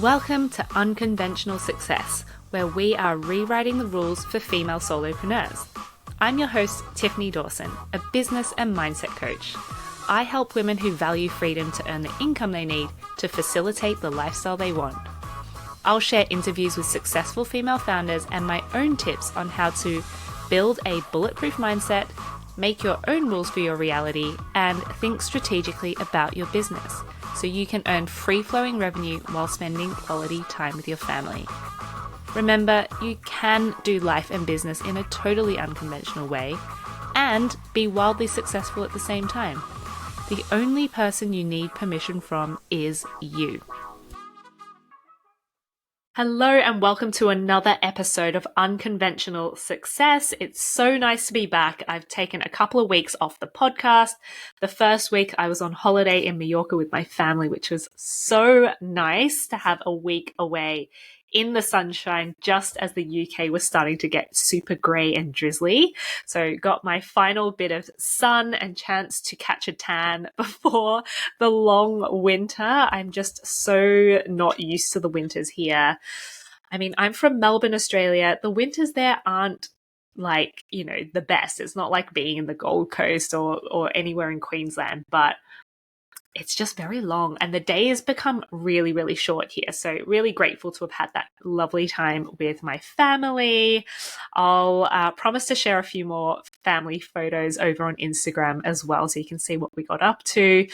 Welcome to Unconventional Success, where we are rewriting the rules for female solopreneurs. I'm your host, Tiffany Dawson, a business and mindset coach. I help women who value freedom to earn the income they need to facilitate the lifestyle they want. I'll share interviews with successful female founders and my own tips on how to build a bulletproof mindset, make your own rules for your reality, and think strategically about your business so you can earn free-flowing revenue while spending quality time with your family. Remember, you can do life and business in a totally unconventional way and be wildly successful at the same time. The only person you need permission from is you. Hello and welcome to another episode of Unconventional Success. It's so nice to be back. I've taken a couple of weeks off the podcast. The first week I was on holiday in Mallorca with my family, which was so nice to have a week away in the sunshine just as the UK was starting to get super grey and drizzly. So got my final bit of sun and chance to catch a tan before the long winter. I'm just so not used to the winters here. I mean, I'm from Melbourne, Australia. The winters there aren't the best. It's not like being in the Gold Coast or anywhere in Queensland, but it's just very long and the day has become really, really short here. So really grateful to have had that lovely time with my family. I'll promise to share a few more family photos over on Instagram as well so you can see what we got up to.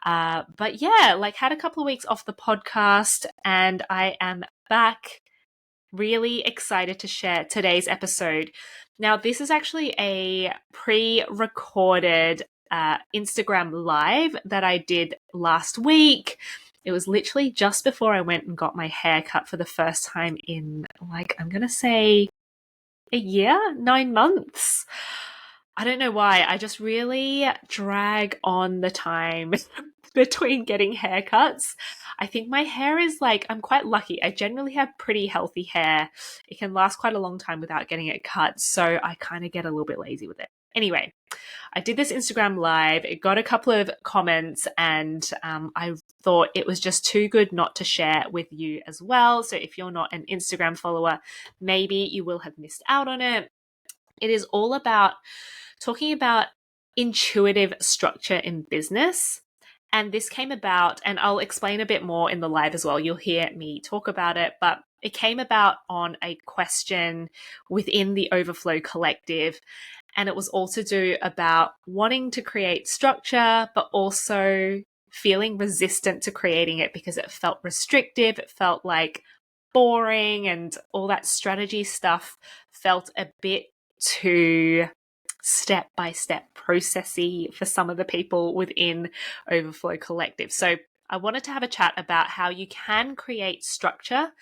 But yeah, had a couple of weeks off the podcast and I am back. Really excited to share today's episode. Now, this is actually a pre-recorded Instagram live that I did last week. It was literally just before I went and got my hair cut for the first time in I'm going to say a year, 9 months. I don't know why. I just really drag on the time between getting haircuts. I think my hair is I'm quite lucky. I generally have pretty healthy hair. It can last quite a long time without getting it cut. So I kind of get a little bit lazy with it. Anyway, I did this Instagram live. It got a couple of comments and I thought it was just too good not to share with you as well. So if you're not an Instagram follower, maybe you will have missed out on it. It is all about talking about intuitive structure in business. And this came about, and I'll explain a bit more in the live as well. You'll hear me talk about it, but it came about on a question within the Overflow Collective. And it was all to do about wanting to create structure, but also feeling resistant to creating it because it felt restrictive. It felt boring and all that strategy stuff felt a bit too step-by-step processy for some of the people within Overflow Collective. So I wanted to have a chat about how you can create structure,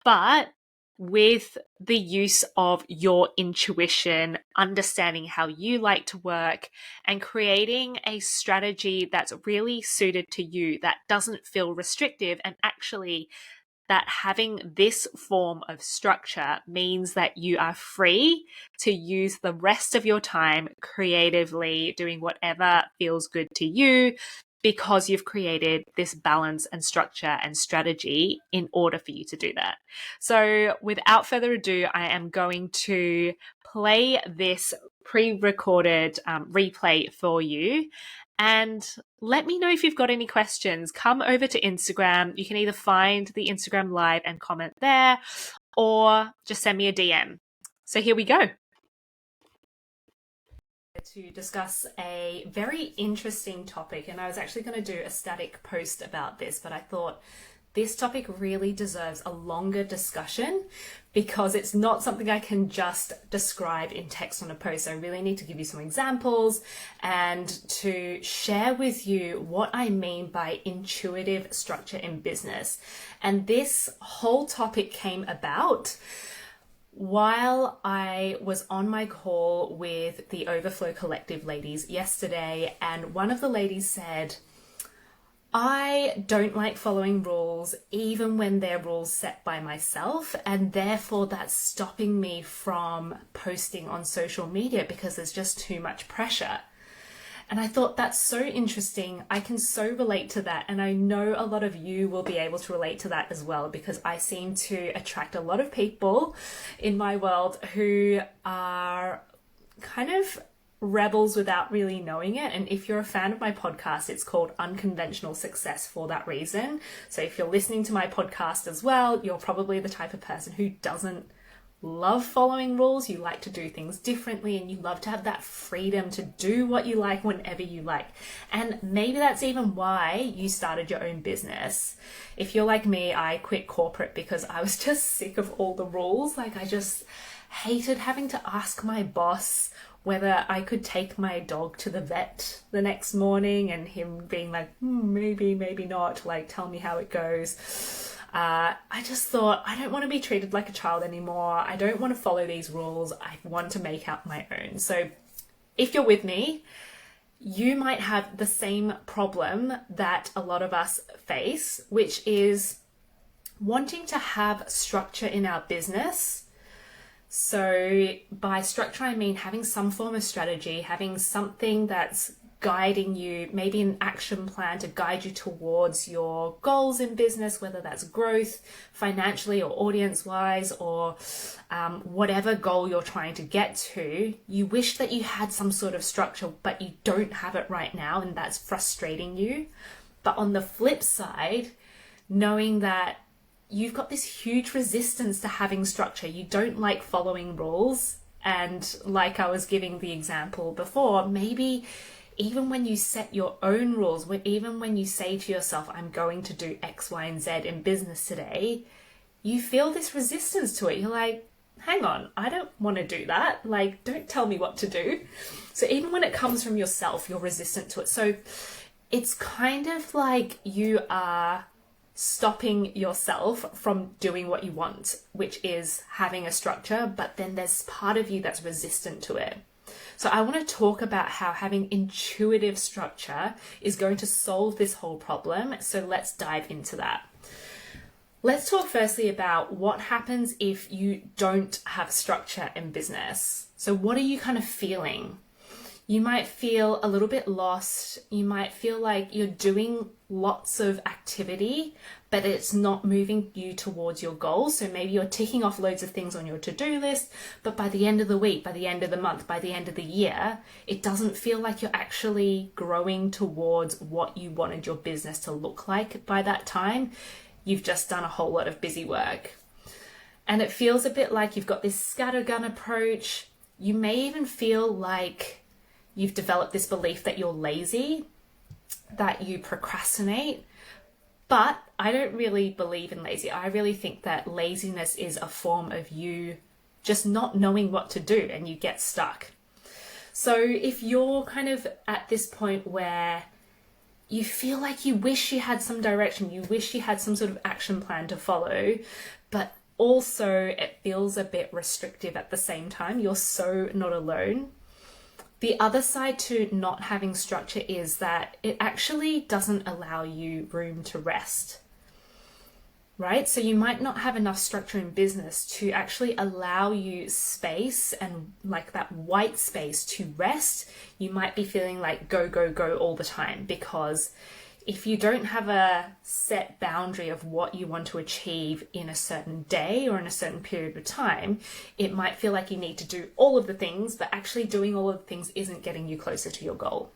but with the use of your intuition, understanding how you like to work, and creating a strategy that's really suited to you, that doesn't feel restrictive, and actually that having this form of structure means that you are free to use the rest of your time creatively doing whatever feels good to you, because you've created this balance and structure and strategy in order for you to do that. So without further ado, I am going to play this pre-recorded replay for you. And let me know if you've got any questions. Come over to Instagram. You can either find the Instagram live and comment there, or just send me a DM. So here we go. To discuss a very interesting topic, and I was actually going to do a static post about this, but I thought this topic really deserves a longer discussion because it's not something I can just describe in text on a post. I really need to give you some examples and to share with you what I mean by intuitive structure in business. And this whole topic came about while I was on my call with the Overflow Collective ladies yesterday, and one of the ladies said, I don't like following rules, even when they're rules set by myself, and therefore that's stopping me from posting on social media because there's just too much pressure. And I thought that's so interesting. I can so relate to that. And I know a lot of you will be able to relate to that as well, because I seem to attract a lot of people in my world who are kind of rebels without really knowing it. And if you're a fan of my podcast, it's called Unconventional Success for that reason. So if you're listening to my podcast as well, you're probably the type of person who doesn't love following rules. You like to do things differently, and you love to have that freedom to do what you like whenever you like. And maybe that's even why you started your own business. If you're like me, I quit corporate because I was just sick of all the rules. Like, I just hated having to ask my boss whether I could take my dog to the vet the next morning, and him being like, maybe, maybe not, like, tell me how it goes. I just thought, I don't want to be treated like a child anymore. I don't want to follow these rules. I want to make out my own. So if you're with me, you might have the same problem that a lot of us face, which is wanting to have structure in our business. So by structure, I mean having some form of strategy, having something that's guiding you, maybe an action plan to guide you towards your goals in business, whether that's growth financially or audience wise, or whatever goal you're trying to get to. You wish that you had some sort of structure, but you don't have it right now, and that's frustrating you. But on the flip side, knowing that you've got this huge resistance to having structure, you don't like following rules, and like I was giving the example before, maybe even when you set your own rules, even when you say to yourself, I'm going to do X, Y, and Z in business today, you feel this resistance to it. You're like, hang on, I don't want to do that. Like, don't tell me what to do. So even when it comes from yourself, you're resistant to it. So it's kind of like you are stopping yourself from doing what you want, which is having a structure, but then there's part of you that's resistant to it. So I want to talk about how having intuitive structure is going to solve this whole problem. So let's dive into that. Let's talk firstly about what happens if you don't have structure in business. So what are you kind of feeling? You might feel a little bit lost. You might feel like you're doing lots of activity, but it's not moving you towards your goals. So maybe you're ticking off loads of things on your to-do list, but by the end of the week, by the end of the month, by the end of the year, it doesn't feel like you're actually growing towards what you wanted your business to look like by that time. You've just done a whole lot of busy work. And it feels a bit like you've got this scattergun approach. You may even feel like you've developed this belief that you're lazy, that you procrastinate. But I don't really believe in lazy. I really think that laziness is a form of you just not knowing what to do, and you get stuck. So if you're kind of at this point where you feel like you wish you had some direction, you wish you had some sort of action plan to follow, but also it feels a bit restrictive at the same time, you're so not alone. The other side to not having structure is that it actually doesn't allow you room to rest, right? So you might not have enough structure in business to actually allow you space and like that white space to rest. You might be feeling like go, go, go all the time, because if you don't have a set boundary of what you want to achieve in a certain day or in a certain period of time, it might feel like you need to do all of the things, but actually doing all of the things isn't getting you closer to your goal.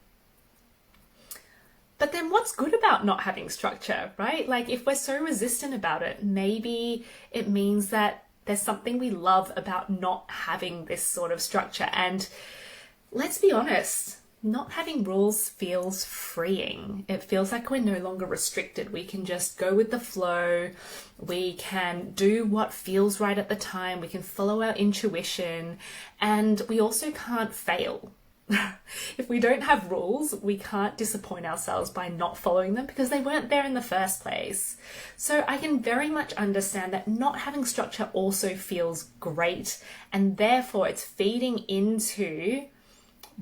But then what's good about not having structure, right? Like, if we're so resistant about it, maybe it means that there's something we love about not having this sort of structure. And let's be honest, not having rules feels freeing. It feels like we're no longer restricted. We can just go with the flow. We can do what feels right at the time. We can follow our intuition, and we also can't fail. If we don't have rules, we can't disappoint ourselves by not following them because they weren't there in the first place. So I can very much understand that not having structure also feels great, and therefore it's feeding into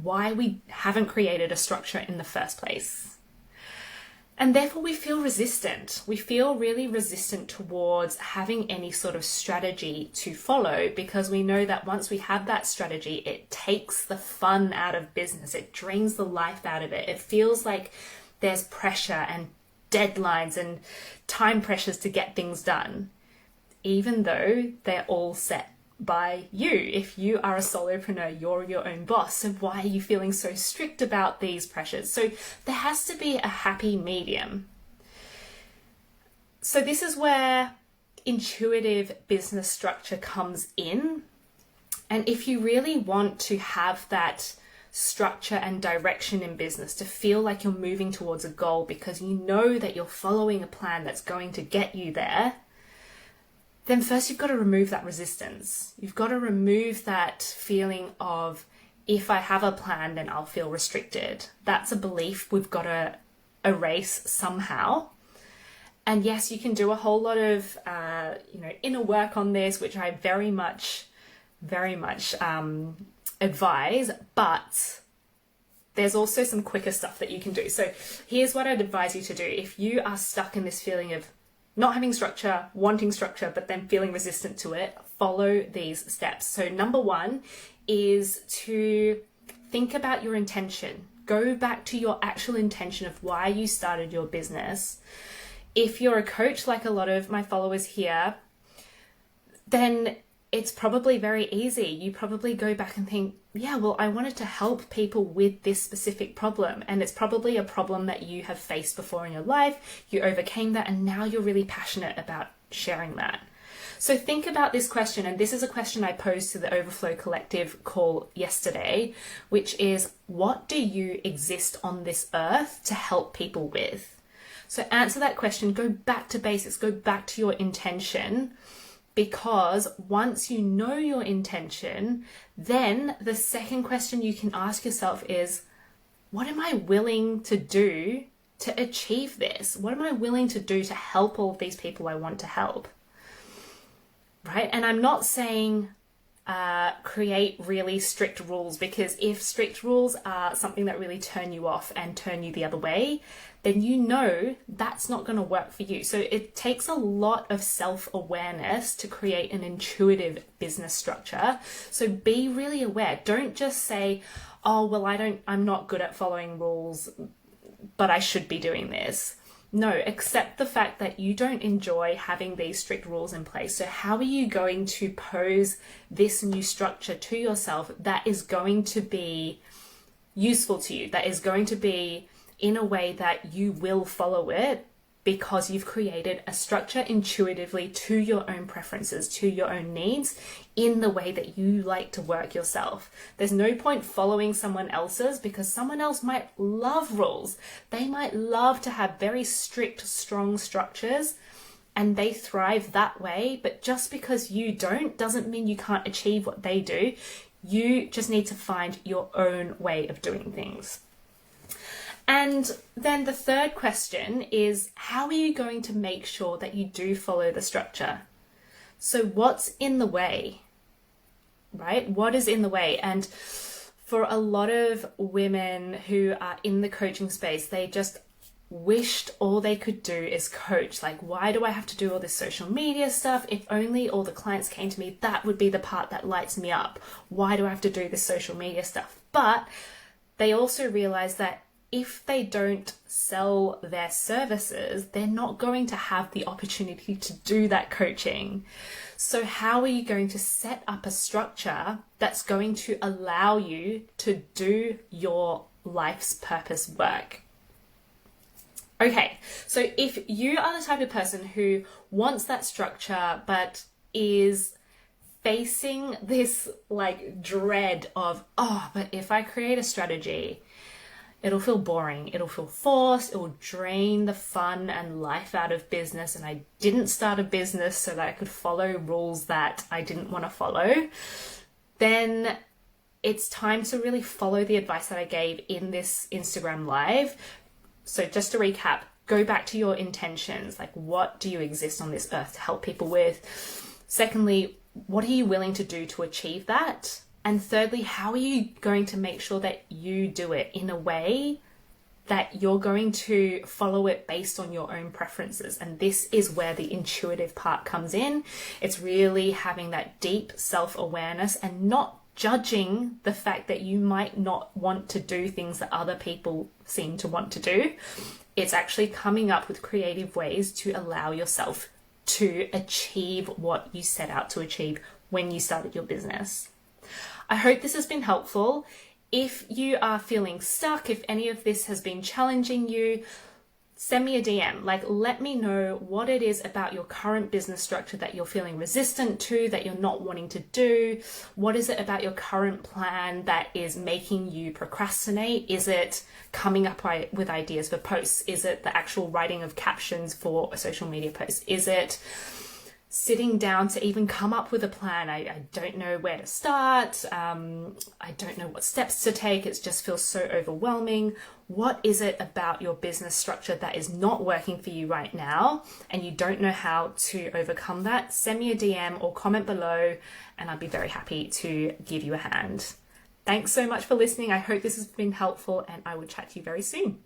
why we haven't created a structure in the first place. And therefore we feel resistant. We feel really resistant towards having any sort of strategy to follow, because we know that once we have that strategy, it takes the fun out of business. It drains the life out of it. It feels like there's pressure and deadlines and time pressures to get things done, even though they're all set by you. If you are a solopreneur, you're your own boss. So why are you feeling so strict about these pressures? So there has to be a happy medium. So this is where intuitive business structure comes in. And if you really want to have that structure and direction in business, to feel like you're moving towards a goal because you know that you're following a plan that's going to get you there, then first you've got to remove that resistance. You've got to remove that feeling of, if I have a plan, then I'll feel restricted. That's a belief we've got to erase somehow. And yes, you can do a whole lot of, inner work on this, which I very much advise, but there's also some quicker stuff that you can do. So here's what I'd advise you to do. If you are stuck in this feeling of not having structure, wanting structure, but then feeling resistant to it, follow these steps. So number one is to think about your intention. Go back to your actual intention of why you started your business. If you're a coach, like a lot of my followers here, then it's probably very easy. You probably go back and think, yeah, well, I wanted to help people with this specific problem. And it's probably a problem that you have faced before in your life. You overcame that, and now you're really passionate about sharing that. So think about this question. And this is a question I posed to the Overflow Collective call yesterday, which is, what do you exist on this earth to help people with? So answer that question, go back to basics, go back to your intention. Because once you know your intention, then the second question you can ask yourself is, what am I willing to do to achieve this? What am I willing to do to help all of these people I want to help? Right? And I'm not saying create really strict rules, because if strict rules are something that really turn you off and turn you the other way, then you know that's not going to work for you. So it takes a lot of self-awareness to create an intuitive business structure. So be really aware. Don't just say, oh, well, I'm not good at following rules, but I should be doing this. No, accept the fact that you don't enjoy having these strict rules in place. So how are you going to pose this new structure to yourself that is going to be useful to you, that is going to be in a way that you will follow it, because you've created a structure intuitively to your own preferences, to your own needs, in the way that you like to work yourself. There's no point following someone else's, because someone else might love rules. They might love to have very strict, strong structures, and they thrive that way. But just because you don't doesn't mean you can't achieve what they do. You just need to find your own way of doing things. And then the third question is, how are you going to make sure that you do follow the structure? So what's in the way, right? What is in the way? And for a lot of women who are in the coaching space, they just wished all they could do is coach. Like, why do I have to do all this social media stuff? If only all the clients came to me, that would be the part that lights me up. Why do I have to do this social media stuff? But they also realize that if they don't sell their services, they're not going to have the opportunity to do that coaching. So how are you going to set up a structure that's going to allow you to do your life's purpose work? Okay, so if you are the type of person who wants that structure but is facing this like dread of, oh, but if I create a strategy, it'll feel boring, it'll feel forced, it will drain the fun and life out of business, and I didn't start a business so that I could follow rules that I didn't want to follow, then it's time to really follow the advice that I gave in this Instagram live. So just to recap, go back to your intentions. Like, what do you exist on this earth to help people with? Secondly, what are you willing to do to achieve that? And thirdly, how are you going to make sure that you do it in a way that you're going to follow it based on your own preferences. And this is where the intuitive part comes in. It's really having that deep self-awareness and not judging the fact that you might not want to do things that other people seem to want to do. It's actually coming up with creative ways to allow yourself to achieve what you set out to achieve when you started your business. I hope this has been helpful. If you are feeling stuck, if any of this has been challenging you, send me a DM. Let me know what it is about your current business structure that you're feeling resistant to, that you're not wanting to do. What is it about your current plan that is making you procrastinate? Is it coming up with ideas for posts? Is it the actual writing of captions for a social media post? Is it sitting down to even come up with a plan? I don't know where to start. I don't know what steps to take. It just feels so overwhelming. What is it about your business structure that is not working for you right now and you don't know how to overcome that? Send me a DM or comment below and I'd be very happy to give you a hand. Thanks so much for listening. I hope this has been helpful and I will chat to you very soon.